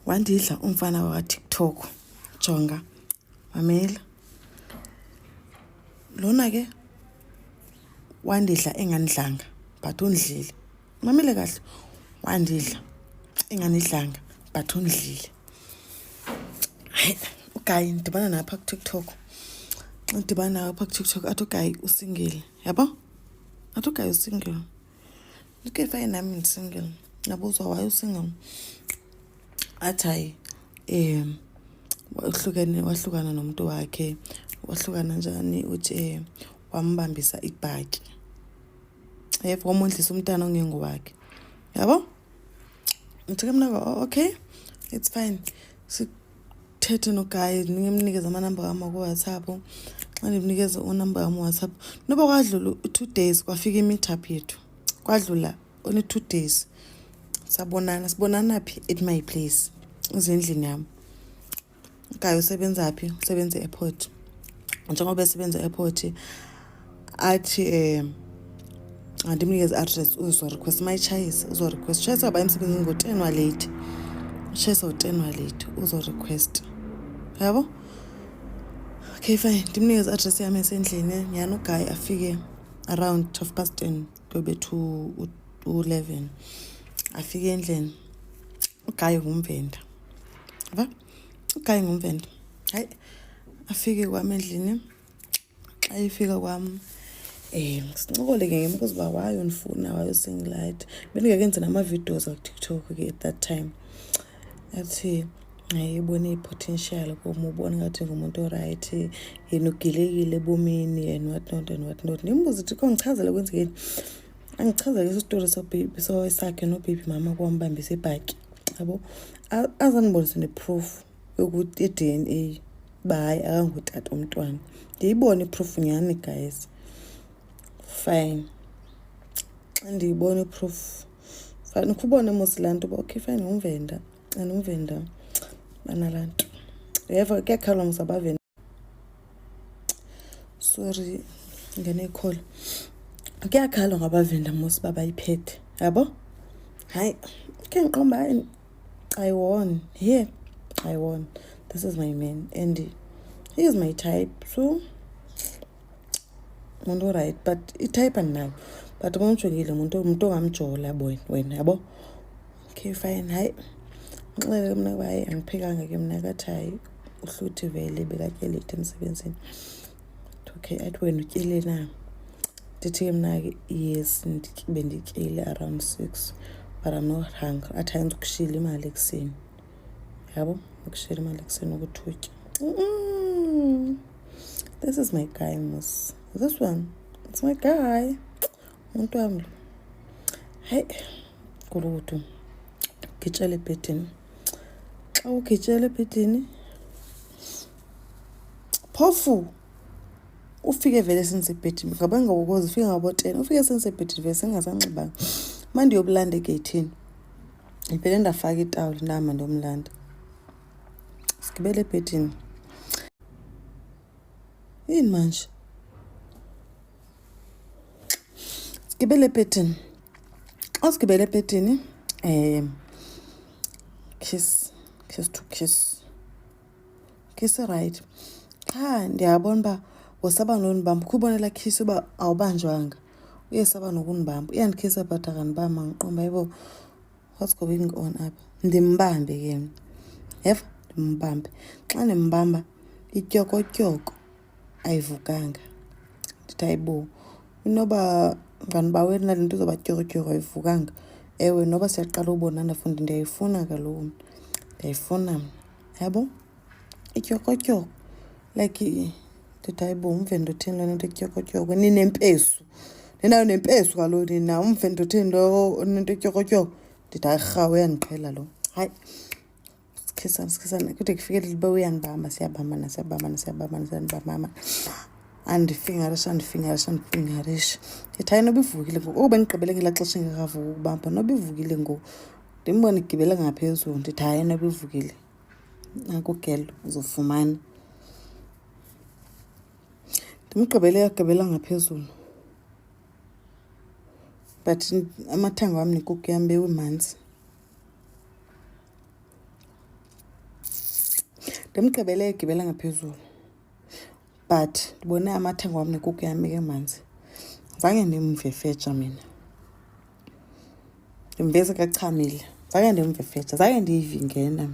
Wandidla umfana wakwa-TikTok. Jonga, mamela. Lona ke wandidla engandidlanga but undlile. Mamele kahle. Wandidla enganidlanga but undlile. Hayi, uGayi ndibana napha ku-TikTok. Ndibana napha ku-TikTok athi uGayi usingile. Yabo? Athi uGayi usingile. Ndike fine nami ndisingle. Ngabuzwa why usingle. Athi hayi wahlukana nomuntu wakhe. Wahlukana njani uthi wambambisa ibhaki. Yebo wamondlisa umntana ongengowakhe. Yabo? Ngithe mina okay, it's fine. Sithethe noGayi ngimnikeza amanamba wami ku-WhatsApp. Xa ndimnikeza unamba wami WhatsApp. Noba kwadlula 2 days kwafika i-meetup yethu. Kwadlula only 2 days. Sibonana phi at my place. Ezindlini yami. uGayi usebenza phi? Usebenza e-airport. Njengoba esebenza e-airport athi andimnikeze address uzo request my choice uzo request choice aba emsebenzini ngo-10 wa late. Choice ngo-10 wa late uzo request. Yabo? Okay fine, ndimnikeze address yami esendlini. Nyana uGayi afike around 10:30 kube to 11. Afike endlini. uGayi ngumvenda. Yabo? uGayi ngumvenda. Hayi, afike kwami endlini. Xa ifika kwami sincokole ke ngembuzo ba wayo ndifuna wayo singlite. Bendingekenze nama-videos ku-TikTok ke at that time. Athi ibone i-potential kuma ubone ngathi ngumuntu right, yena ugilekile ebomini and what not. Ngimbuza ukuthi kongichazela kwenzekeni. Angichazela isistory sakhe no-baby mama kwambambisa ibhaki. Yabo? Azanibonise ne-proof yokuthi i-DNA bayi akangutata umntwana. Ndiyibone i-proof nyani guys. Fine. Xa ndiyibona i-proof. Fine ukubone mosilanto ba okay fine umvenda. And umvenda banalanto. Yeva kuyakhala ngisabavenda. Sorry ngene call. Kuyakhala ngabavenda mos babayiphethe. Yabo? Hayi, ke ngiqomba I won. Here I won. This is my man and he is my type. So umuntu right but i-type anayo. But umjongile umuntu ongamjola wena yabo? Okay fine. Hayi. Ngixele mina bayi angiphekanga ke mina kathi hayi uhluthi vele bekatyele emsebenzini. Okay, athi wena utyele na? Ndithi ke mina ke yes bendityele around 6 but I'm not hungry. Athi hayi ukushila imali ekseni. Yabo? Ukushila imali ekseni ukuthuki. This is my guy mos. This one, it's my guy. Umuntu wami. Hey, kurutu. Gitshele ebhedini. Xa ugitshele ebhedini. Phofu. Ufike vele sinisebhedini. Ngabanga ukuze ufike ngabo 10. Ufike sinisebhedini vele singasanxibanga. Manje yoblanda egeyithini. Ngivele ndafaka itawuli nama ndomlanda. Sigibele ebhedini. Yini manje? Sigibele ebhedini. Asigibele ebhedini. Kiss to kiss. Kiss right. Ndiyabona ba usaba nonibamba. Kubonela kiss uba awubanjwanga. Uyesaba nokunibamba. Uyandikhisa but akanibamba ngiqomba yebo. What's going on up? Ndimbambe ke. Yebo, ndimbambe. Xa ndimbamba ityokotyoko ayivukanga. Ndithi ayibo. Inoba nganibaweni nalinto zoba tyokotyoko ayivukanga. Ewe noba siyaqala ubonana fundi ndiyayifuna kaloku. Ndiyayifuna. Yabo? Ityokotyoko like ndithi ayibo umvendo utheni lona into etyokotyoko ninempesu. Ninayo nempesu kaloku nina umvendo utheni lo nento etyokotyoko. Ndithi ayirhawe yandiqhela lo. Hayi. Sikhisana kude kufike libe uyangibamba siyabambana. Andifingarisha. Ndithi hayi noba ivukile ngoku. Ukuba ndigqibele ngela xesha engekavuki ukubamba noba ivukile ngoku. Ndimbone igibela ngaphezulu. Ndithi hayi noba ivukile. Nakugelo uzofumana. Ndimgqibele yagqibela ngaphezulu. But amathanga wami nekuku yam bewimanzi. ndimgqibele egibela ngaphezulu, but ndibone amathenga wam nekukhu yam emanzi. Zange ndimvefeja mina, ndimveze kachamile. Zange ndimvefeja, zange ndiyivingena.